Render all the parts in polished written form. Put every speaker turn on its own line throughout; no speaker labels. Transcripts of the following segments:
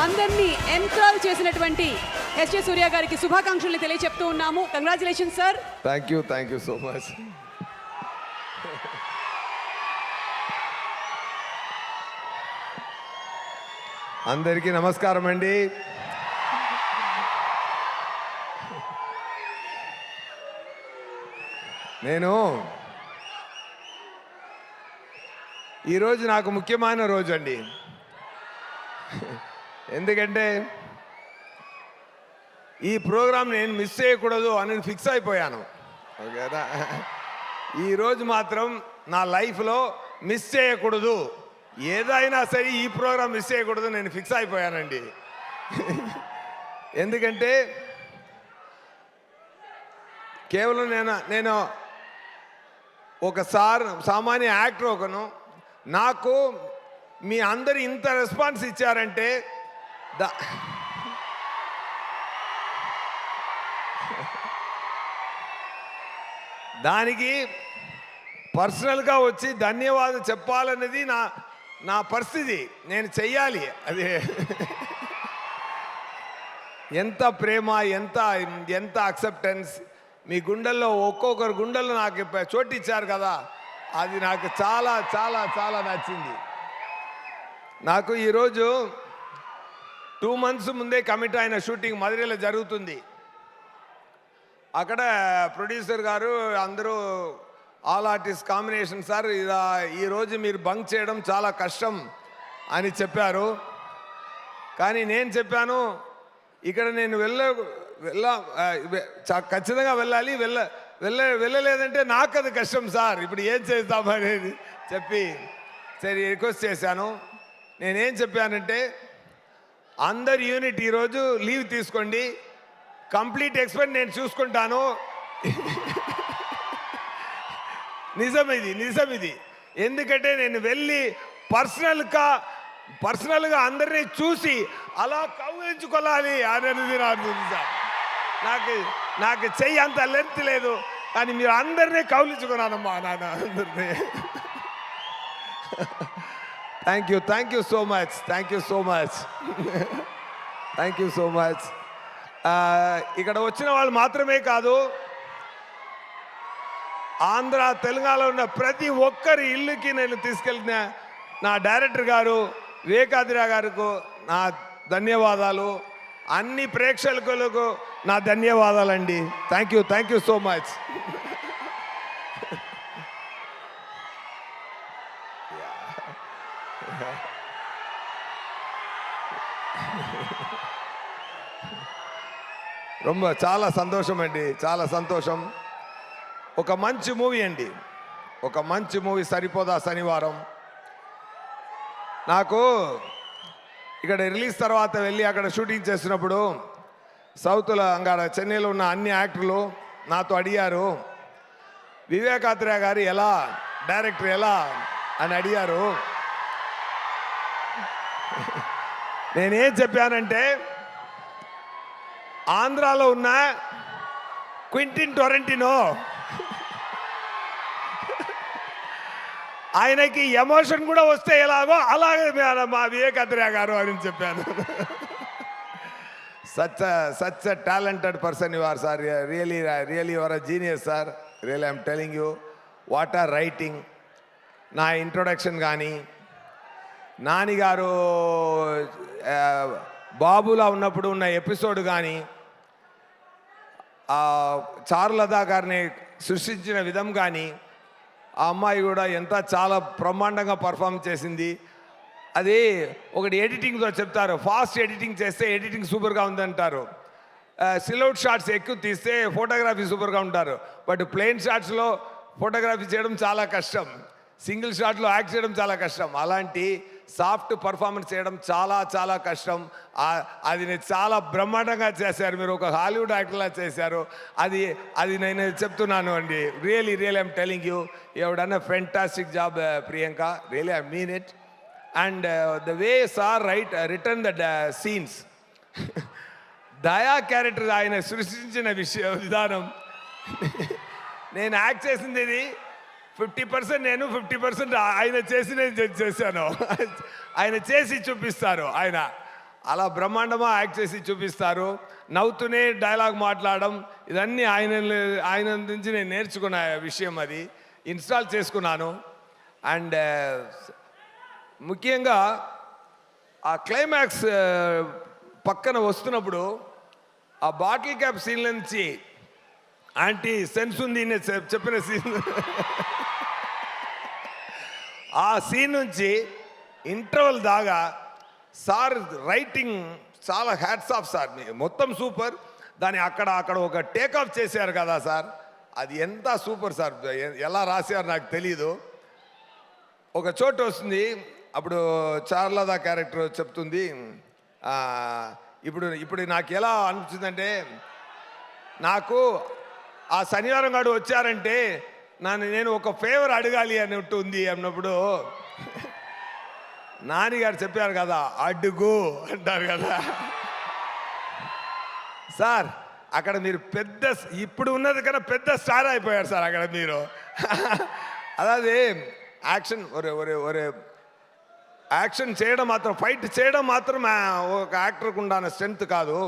అందరినీ ఎంకరేజ్ చేసినటువంటి ఎస్జే సూర్య గారికి శుభాకాంక్షలు తెలియజెప్తూ ఉన్నాము. Congratulations sir.
Thank you so much. అందరికీ నమస్కారం అండి. నేను ఈరోజు నాకు ముఖ్యమైన రోజు అండి. ఎందుకంటే ఈ ప్రోగ్రాం నేను మిస్ చేయకూడదు అని ఫిక్స్ అయిపోయాను. ఓకేనా? ఈరోజు మాత్రం నా లైఫ్లో మిస్ చేయకూడదు, ఏదైనా సరే ఈ ప్రోగ్రాం మిస్ చేయకూడదు నేను ఫిక్స్ అయిపోయానండి. ఎందుకంటే కేవలం నేను ఒక సామాన్య యాక్టర్ ఒకను, నాకు మీ అందరు ఇంత రెస్పాన్స్ ఇచ్చారంటే దానికి పర్సనల్గా వచ్చి ధన్యవాదాలు చెప్పాలనేది నా పరిస్థితి. నేను చెయ్యాలి. అది ఎంత ప్రేమ, ఎంత అక్సెప్టెన్స్ మీ గుండెల్లో, ఒక్కొక్కరు గుండెల్లో నాకు చోటు ఇచ్చారు కదా, అది నాకు చాలా చాలా చాలా నచ్చింది. నాకు ఈరోజు 2 months ముందే కమిట్ అయిన షూటింగ్ మధురైలో జరుగుతుంది. అక్కడ ప్రొడ్యూసర్ గారు అందరూ ఆల్ ఆర్టిస్ట్ కాంబినేషన్ సార్, ఈరోజు మీరు బంక్ చేయడం చాలా కష్టం అని చెప్పారు. కానీ నేను చెప్పాను, ఇక్కడ నేను ఖచ్చితంగా వెళ్ళాలి, వెళ్ళలేదంటే నాకు అది కష్టం సార్, ఇప్పుడు ఏం చేద్దామనేది చెప్పి సరే రిక్వెస్ట్ చేశాను. నేనేం చెప్పానంటే, అందరు యూనిట్ ఈరోజు లీవ్ తీసుకోండి, కంప్లీట్ ఎక్స్పెన్స్ నేను చూసుకుంటాను. నిజం ఇది. ఎందుకంటే నేను వెళ్ళి పర్సనల్గా అందరినీ చూసి అలా కౌగిలించుకోవాలి అనేది సార్. నాకు చెయ్యి అంత లెంత్ లేదు, కానీ మీరు అందరినీ కౌగిలించుకున్నానమ్మా నాన్న అందరినీ. Thank you so much. ఇక్కడ వచ్చిన వాళ్ళు మాత్రమే కాదు, ఆంధ్ర తెలంగాణలో ఉన్న ప్రతి ఒక్కరి ఇల్లుకి నేను తీసుకెళ్ళిన నా డైరెక్టర్ గారు వివేకాద్రి గారికి నా ధన్యవాదాలు, అన్ని ప్రేక్షకులకు నా ధన్యవాదాలండి. Thank you so much. చాలా సంతోషం అండి, చాలా సంతోషం. ఒక మంచి మూవీ అండి, ఒక మంచి మూవీ సరిపోదా శనివారం. నాకు ఇక్కడ రిలీజ్ తర్వాత వెళ్ళి అక్కడ షూటింగ్ చేసినప్పుడు సౌత్లో అక్కడ చెన్నైలో ఉన్న అన్ని యాక్టర్లు నాతో అడిగారు, వివేకాత్రేయ గారు ఎలా, డైరెక్టర్ ఎలా అని అడిగారు. నేనేం చెప్పానంటే, ఆంధ్రాలో ఉన్న క్వింటిన్ టొరంటినో ఆయనకి ఎమోషన్ కూడా వస్తే ఎలాగో అలాగే మా వివేకాత్రేయ గారు అని చెప్పాను. Such talented person you are sir, really you are a genius sir, really I'm telling you. What are writing, నా ఇంట్రొడక్షన్ కానీ, నానిగారు బాబులా ఉన్నప్పుడు ఉన్న ఎపిసోడ్ కానీ, చారులతా గారిని సృష్టించిన విధం కానీ, ఆ అమ్మాయి కూడా చాలా బ్రహ్మాండంగా పర్ఫామ్ చేసింది. అది ఒకటి ఎడిటింగ్తో చెప్తారు, ఫాస్ట్ ఎడిటింగ్ చేస్తే ఎడిటింగ్ సూపర్గా ఉందంటారు, సిలౌట్ షాట్స్ ఎక్కువ తీస్తే ఫోటోగ్రఫీ సూపర్గా ఉంటారు. బట్ ప్లెయిన్ షాట్స్లో ఫోటోగ్రఫీ చేయడం చాలా కష్టం, సింగిల్ షాట్లో యాక్ట్ చేయడం చాలా కష్టం. అలాంటి సాఫ్ట్ పర్ఫార్మెన్స్ చేయడం చాలా చాలా కష్టం. అది చాలా బ్రహ్మాండంగా చేశారు, మీరు ఒక హాలీవుడ్ యాక్టర్లా చేశారు. అది నేను చెప్తున్నాను అండి. Really I'm telling you, you have done a fantastic job Priyanka, really I mean it. And the way sir return the scenes, Daya character ఆయన సృష్టించిన విధానం, నేను యాక్ట్ చేసింది ఇది 50% నేను, 50% ఆయన చేశాను. ఆయన చేసి చూపిస్తారు. ఆయన అలా బ్రహ్మాండమా యాక్ట్ చేసి చూపిస్తారు. నవ్వుతూనే డైలాగ్ మాట్లాడడం, ఇదన్నీ ఆయన నుంచి నేను నేర్చుకున్న విషయం. అది ఇన్స్టాల్ చేసుకున్నాను. అండ్ ముఖ్యంగా ఆ క్లైమాక్స్ పక్కన వస్తున్నప్పుడు ఆ బాటిల్ క్యాప్ సీన్ నుంచి ఆంటీ సెన్స్ ఉంది చెప్పిన సీన్, ఆ సీన్ నుంచి ఇంటర్వల్ దాకా సార్ రైటింగ్ చాలా హ్యాట్స్ ఆఫ్ సార్. మొత్తం సూపర్. దాన్ని అక్కడ ఒక టేక్ ఆఫ్ చేశారు కదా సార్, అది ఎంత సూపర్ సార్. ఎలా రాశారు నాకు తెలీదు. ఒక చోటు వస్తుంది, అప్పుడు చార్లదా క్యారెక్టర్ చెప్తుంది, ఇప్పుడు నాకు ఎలా అనిపించిందంటే, నాకు ఆ శనివారం నాడు వచ్చారంటే నేను ఒక ఫేవర్ అడగాలి అన్నట్టు ఉంది అన్నప్పుడు నాన్నగారు చెప్పారు కదా, అడుగు అంటారు కదా సార్. అక్కడ మీరు పెద్ద, ఇప్పుడు ఉన్నది కన్నా పెద్ద స్టార్ అయిపోయారు సార్ అక్కడ మీరు. అదే యాక్షన్ ఒరే యాక్షన్ చేయడం మాత్రం, ఫైట్ చేయడం మాత్రం ఒక యాక్టర్కు ఉండాలన్న స్ట్రెంగ్త్ కాదు,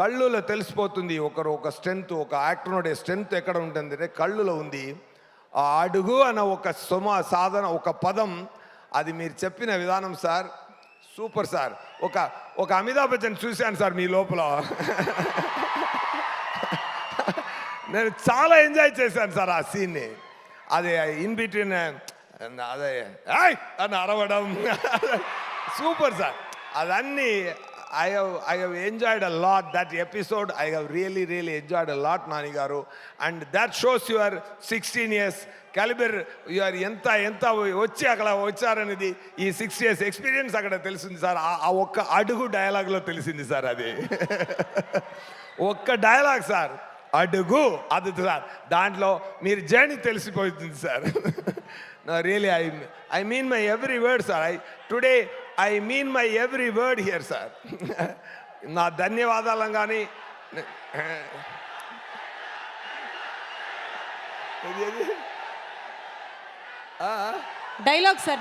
కళ్ళులో తెలిసిపోతుంది. ఒక స్ట్రెంగ్త్, ఒక యాక్టర్ స్ట్రెంగ్త్ ఎక్కడ ఉంటుందంటే కళ్ళులో ఉంది. ఆ అడుగు అన్న ఒక సాధన, ఒక పదం, అది మీరు చెప్పిన విధానం సార్ సూపర్ సార్. ఒక అమితాబ్ బచ్చన్ చూశాను సార్ మీ లోపల. నేను చాలా ఎంజాయ్ చేశాను సార్ ఆ సీన్ని. అది ఇన్ బిట్వీన్ అదే అని అరవడం సూపర్ సార్. అదన్నీ I have enjoyed a lot that episode. I have really enjoyed a lot, Nani garu, and that shows your 16 years caliber. You are ఎంత వచ్చి అక్కడ వచ్చారనేది ఈ 6 years ఎక్స్పీరియన్స్ అక్కడ తెలిసింది సార్. ఆ ఒక్క అడుగు డైలాగ్లో తెలిసింది సార్. అది ఒక్క డైలాగ్ సార్, అడుగు, అది సార్. దాంట్లో మీరు జర్నీ తెలిసిపోతుంది sir. No, really, I mean my every word, sir. Today, I mean my every word here, sir. నా ధన్యవాదాలు కానీ
డైలాగ్ సార్,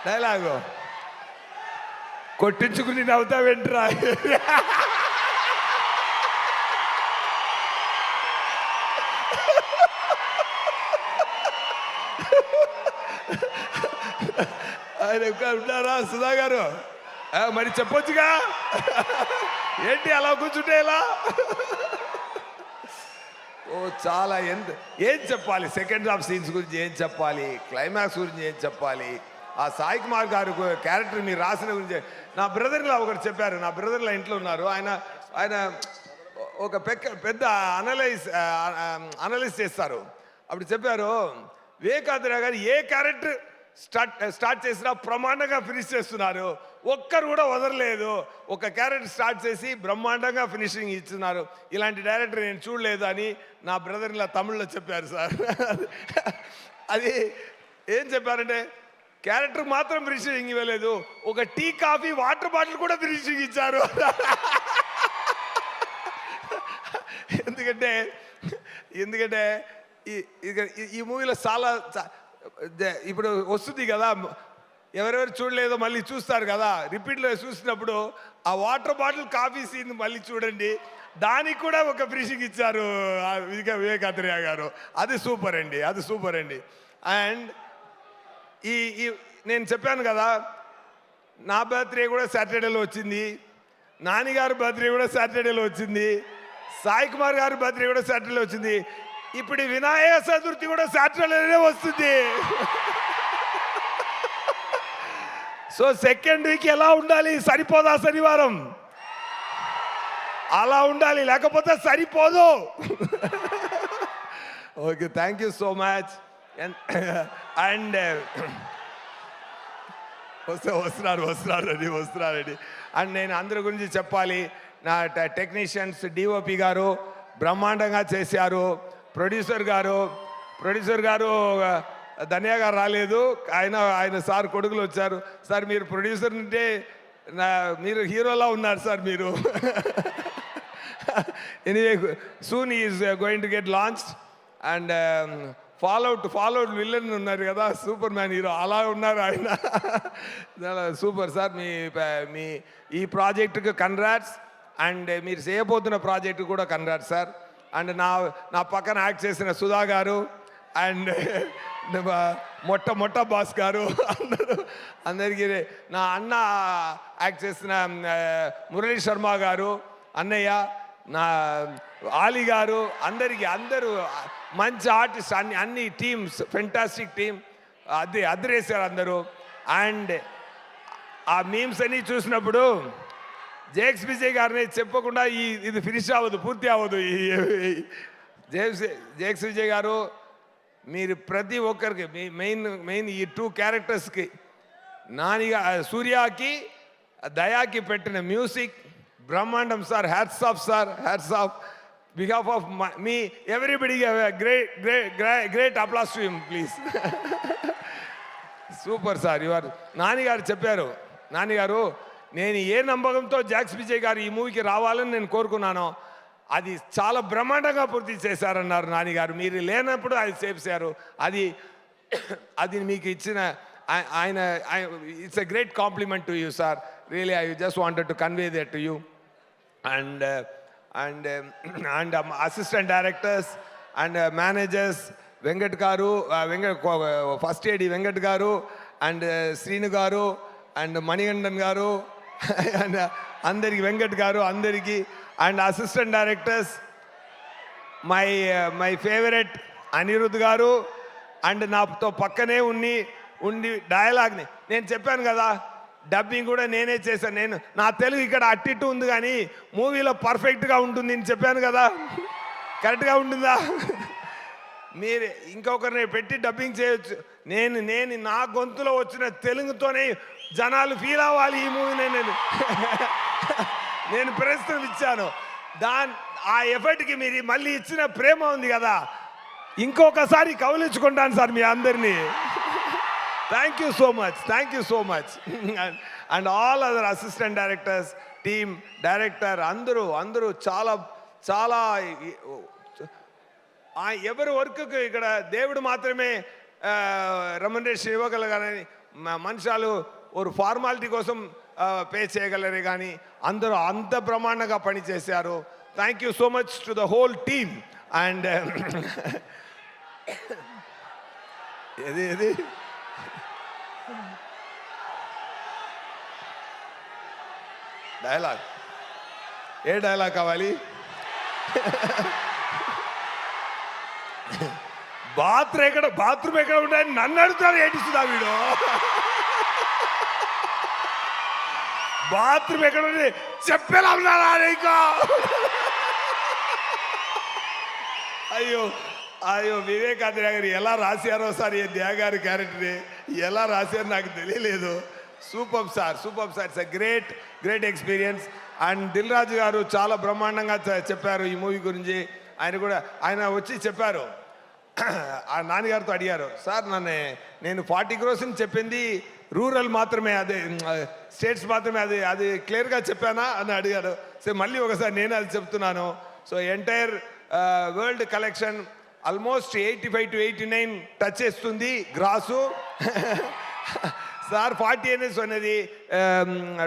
డైలాగు కొట్టించుకుని నవ్వుతా వెంట్రా. ఆయన ఉంటారా సుధా గారు? మరి చెప్పొచ్చుగా, ఏంటి అలా కూర్చుంటే ఎలా? ఓ చాలా ఏం చెప్పాలి, సెకండ్ హాఫ్ సీన్స్ గురించి ఏం చెప్పాలి, క్లైమాక్స్ గురించి ఏం చెప్పాలి, ఆ సాయి కుమార్ గారు క్యారెక్టర్ మీరు రాసిన గురించి. నా బ్రదర్లో ఒకరు చెప్పారు, నా బ్రదర్లో ఇంట్లో ఉన్నారు, ఆయన ఒక పెద్ద అనలైజ్ చేస్తారు. అప్పుడు చెప్పారు, వివేకాంద్ర గారు ఏ క్యారెక్టర్ స్టార్ట్ చేసినా బ్రహ్మాండంగా ఫినిష్ చేస్తున్నారు, ఒక్కరు కూడా వదలలేదు. ఒక క్యారెక్టర్ స్టార్ట్ చేసి బ్రహ్మాండంగా ఫినిషింగ్ ఇస్తున్నారు, ఇలాంటి డైరెక్టర్ నేను చూడలేదు అని నా బ్రదర్ ఇలా తమిళ్లో చెప్పారు సార్. అది ఏం చెప్పారంటే, క్యారెక్టర్ మాత్రం ఫినిషింగ్ ఇవ్వలేదు, ఒక టీ కాఫీ వాటర్ బాటిల్ కూడా ఫినిషింగ్ ఇచ్చారు. ఎందుకంటే ఈ మూవీలో చాలా ఇప్పుడు వస్తుంది కదా, ఎవరెవరు చూడలేదో మళ్ళీ చూస్తారు కదా, రిపీట్లో చూసినప్పుడు ఆ వాటర్ బాటిల్ కాఫీ సీన్ మళ్ళీ చూడండి, దానికి కూడా ఒక ఫినిషింగ్ ఇచ్చారు వివేకాంద్రయ్య గారు. అది సూపర్ అండి. అండ్ నేను చెప్పాను కదా, నా బర్త్డే కూడా సాటర్డేలో వచ్చింది, నానిగారు బర్త్డే కూడా సాటర్డేలో వచ్చింది, సాయి కుమార్ గారి బర్త్డే కూడా సాటర్డేలో వచ్చింది, ఇప్పుడు వినాయక చతుర్థి కూడా సాటర్డేనే వస్తుంది. సో సెకండ్ వీక్ ఎలా ఉండాలి, సరిపోదా శనివారం? అలా ఉండాలి, లేకపోతే సరిపోదు. Okay, thank you so much. And వస్తున్నారండి. అండ్ నేను అందరి గురించి చెప్పాలి, నా టెక్నీషియన్స్, డిఓపి గారు బ్రహ్మాండంగా చేశారు, ప్రొడ్యూసర్ గారు ధన్య గారు రాలేదు, ఆయన సార్ కొడుకులు వచ్చారు. సార్ మీరు ప్రొడ్యూసర్ అంటే మీరు హీరోలా ఉన్నారు సార్ మీరు. Anyway, soon is going to get launched and followed villain ఉన్నారు కదా, సూపర్ మ్యాన్ హీరో అలా ఉన్నారు ఆయన. Super sir. మీ ఈ ప్రాజెక్టుకి కంగ్రాట్స్, అండ్ మీరు చేయబోతున్న ప్రాజెక్టు కూడా కంగ్రాట్స్ సార్. అండ్ నా పక్కన యాక్ట్ చేసిన సుధా గారు, అండ్ మొట్ట బాస్ గారు, అందరికీ, నా అన్న యాక్ట్ చేసిన మురళీ శర్మ గారు, అన్నయ్య, నా ఆలీ గారు, అందరూ మంచి ఆర్టిస్ట్, అన్ని టీమ్స్, ఫెంటాస్టిక్ టీమ్, అద్దరేశారు అందరూ. అండ్ ఆ మీమ్స్ అన్నీ చూసినప్పుడు జేక్స్ విజయ్ గారిని చెప్పకుండా ఇది ఫినిష్ అవ్వదు, పూర్తి అవ్వదు. జేక్స్ విజయ్ గారు, మీరు ప్రతి ఒక్కరికి మెయిన్ ఈ 2 క్యారెక్టర్స్కి, సూర్యకి దయాకి పెట్టిన మ్యూజిక్ బ్రహ్మాండం sir. Hats off sir, hats off. Behalf of మీ everybody great applause to him please. Super sir. నానిగారు చెప్పారు, నానిగారు నేను ఏ నమ్మకంతో జాక్స్ విజయ్ గారు ఈ మూవీకి రావాలని నేను కోరుకున్నానో అది చాలా బ్రహ్మాండంగా పూర్తి చేశారన్నారు నానిగారు. మీరు లేనప్పుడు అది చేశారు. అది మీకు ఇచ్చిన ఆయన it's a great compliment to you sir. Really I just wanted to convey that to you. And assistant directors and managers, Venkat గారు, ఫస్ట్ ఏడి వెంకట్ గారు, అండ్ శ్రీను గారు, అండ్ మణిగండన్ గారు, అండ్ అందరికి, వెంకట్ గారు అందరికీ, and assistant directors my favourite Anirudh గారు, and నాతో పక్కనే ఉండి డైలాగ్ని నేను చెప్పాను కదా, డబ్బింగ్ కూడా నేనే చేశాను. నా తెలుగు ఇక్కడ అట్టిట్టు ఉంది కానీ మూవీలో పర్ఫెక్ట్గా ఉంటుంది అని చెప్పాను కదా, కరెక్ట్గా ఉంటుందా? మీరు ఇంకొకరిని పెట్టి డబ్బింగ్ చేయొచ్చు. నేను నా గొంతులో వచ్చిన తెలుగుతోనే జనాలు ఫీల్ అవ్వాలి ఈ మూవీని. నేను ప్రశ్నలు ఇచ్చాను, ఆ ఎఫర్ట్కి మీరు మళ్ళీ ఇచ్చిన ప్రేమ ఉంది కదా, ఇంకొకసారి కౌలించుకుంటాను సార్ మీ అందరినీ. Thank you so much. And all other assistant directors, team, director అందరూ చాలా ఎవరి వర్క్కి ఇక్కడ దేవుడు మాత్రమే రెమ్యునరేషన్ ఇవ్వగలగాలని, మనుషులు ఒక ఫార్మాలిటీ కోసం పే చేయగలరే కానీ అందరూ అంత బ్రహ్మాండంగా పనిచేశారు. Thank you so much to the whole team. And ఏది డైలాగ్, ఏ డైలాగ్ కావాలి? బాత్రూమ్ ఎక్కడ ఉంటాయని నన్ను అడుగుతారు, ఏటిస్తుందా వీడు? బాత్రూమ్ ఎక్కడ ఉంది చెప్పేలా ఉన్నారా నీకు? అయ్యో వివేకానంద గారు ఎలా రాశారో సార్ ఈ ధ్యాగారి క్యారెక్టర్ని ఎలా రాశారో నాకు తెలియలేదు. Super sir. It's a great experience. And Dil Raju garu చాలా బ్రహ్మాండంగా చెప్పారు ఈ మూవీ గురించి. ఆయన వచ్చి చెప్పారు, ఆ నాన్నగారితో అడిగారు, సార్ నేను 40 crores అని చెప్పింది రూరల్ మాత్రమే, అదే స్టేట్స్ మాత్రమే, అది క్లియర్గా చెప్పానా అని అడిగారు. సో మళ్ళీ ఒకసారి నేను అది చెప్తున్నాను. So entire world collection almost 85 to 89 touch చేస్తుంది గ్రాసు. సార్ 40 అనేసి అనేది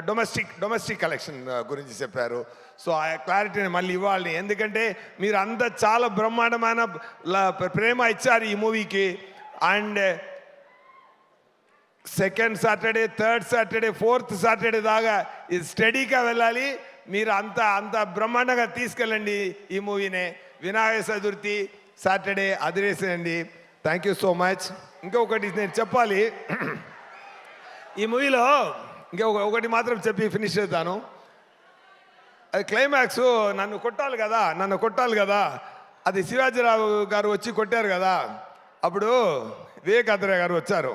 డొమెస్టిక్ కలెక్షన్ గురించి చెప్పారు. సో ఆ క్లారిటీని మళ్ళీ ఇవ్వాలి, ఎందుకంటే మీరు అంతా చాలా బ్రహ్మాండమైన ప్రేమ ఇచ్చారు ఈ మూవీకి. And second Saturday, third Saturday, fourth Saturday దాకా ఇది స్టడీగా వెళ్ళాలి. మీరు అంత బ్రహ్మాండంగా తీసుకెళ్ళండి ఈ మూవీనే. వినాయక చతుర్థి సాటర్డే అదిరేసేయండి. Thank you so much. ఇంకొకటి నేను చెప్పాలి, ఈ మూవీలో ఒకటి మాత్రం చెప్పి ఫినిష్ చేద్దాను. అది క్లైమాక్స్, నన్ను కొట్టాలి కదా, అది శివాజీరావు గారు వచ్చి కొట్టారు కదా, అప్పుడు వివేకానంద గారు వచ్చారు.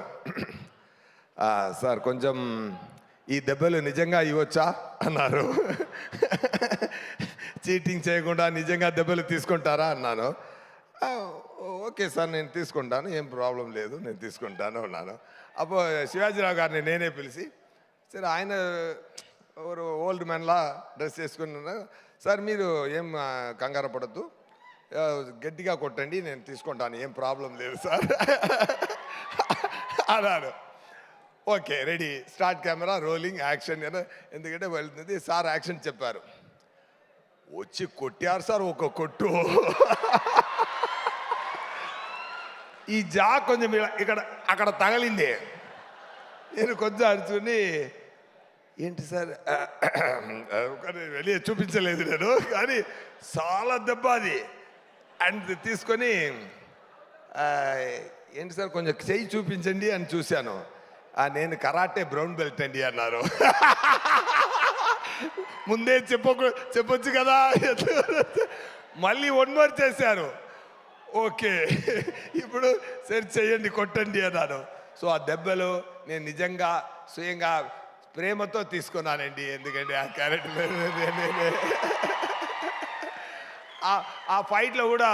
సార్ కొంచెం ఈ దెబ్బలు నిజంగా ఇవ్వచ్చా అన్నారు. చీటింగ్ చేయకుండా నిజంగా దెబ్బలు తీసుకుంటారా అన్నాను. ఓకే సార్ నేను తీసుకుంటాను, ఏం ప్రాబ్లం లేదు, నేను తీసుకుంటాను అన్నాను. అప్పుడు శివాజీరావు గారిని నేనే పిలిచి, సరే ఆయన ఓల్డ్ మ్యాన్లా డ్రెస్ చేసుకున్నాను, సార్ మీరు ఏం కంగారు పడద్దు, గట్టిగా కొట్టండి, నేను తీసుకుంటాను, ఏం ప్రాబ్లం లేదు సార్ అన్నాడు. Okay, ready, start camera rolling action. ఎందుకంటే వెళ్తుంది సార్, యాక్షన్ చెప్పారు. వచ్చి కొట్టారు సార్ ఒక కొట్టు. ఈ జా కొంచెం ఇక్కడ అక్కడ తగలింది. నేను కొంచెం అడుచుకుని, ఏంటి సార్ వెళ్ళి చూపించలేదు నేను, కానీ చాలా దెబ్బ అది. అండ్ తీసుకొని ఏంటి సార్ కొంచెం చెయ్యి చూపించండి అని చూశాను. నేను కరాటే బ్రౌన్ బెల్ట్ అండి అన్నారు. ముందే చెప్పొచ్చు కదా. మళ్ళీ 1 more చేశారు. ఓకే, ఇప్పుడు సరే చెయ్యండి, కొట్టండి అన్నాను. సో ఆ దెబ్బలు నేను నిజంగా స్వయంగా ప్రేమతో తీసుకున్నానండి. ఎందుకంటే ఆ క్యారెక్టర్ ఆ ఫైట్లో కూడా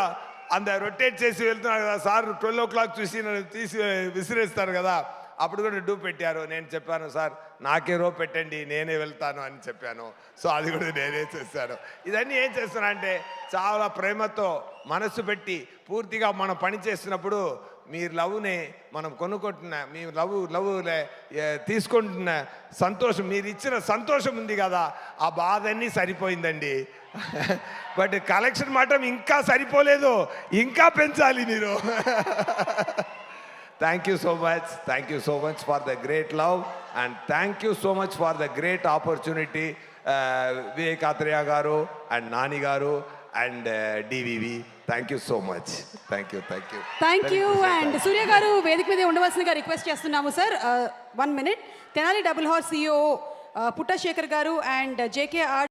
అంత రొటేట్ చేసి వెళ్తున్నారు కదా సార్, 12 o'clock చూసి నన్ను తీసి విసిరేస్తారు కదా, అప్పుడు కూడా డూ పెట్టారు. నేను చెప్పాను సార్ నాకే రో పెట్టండి, నేనే వెళ్తాను అని చెప్పాను. సో అది కూడా నేనే చేశాను. ఇదన్నీ ఏం చేస్తున్నా అంటే చాలా ప్రేమతో మనసు పెట్టి పూర్తిగా మనం పని చేస్తున్నప్పుడు మీ లవ్ని మనం కొనుక్కుంటున్న, మీ లవ్ తీసుకుంటున్న సంతోషం, మీరు ఇచ్చిన సంతోషం ఉంది కదా, ఆ బాధ అన్నీ సరిపోయిందండి. బట్ కలెక్షన్ మాత్రం ఇంకా సరిపోలేదు, ఇంకా పెంచాలి మీరు. Thank you so much. Thank you so much for the great love, and thank you so much for the great opportunity, Vivek Athreya garu and Nani garu and DVV. Thank you so much. Thank you.
Thank you. And Surya garu వేదిక మీద ఉండవలసిందిగా request చేస్తున్నాము sir. 1 minute. Tenali double horse CEO Puttasekhar garu and JKR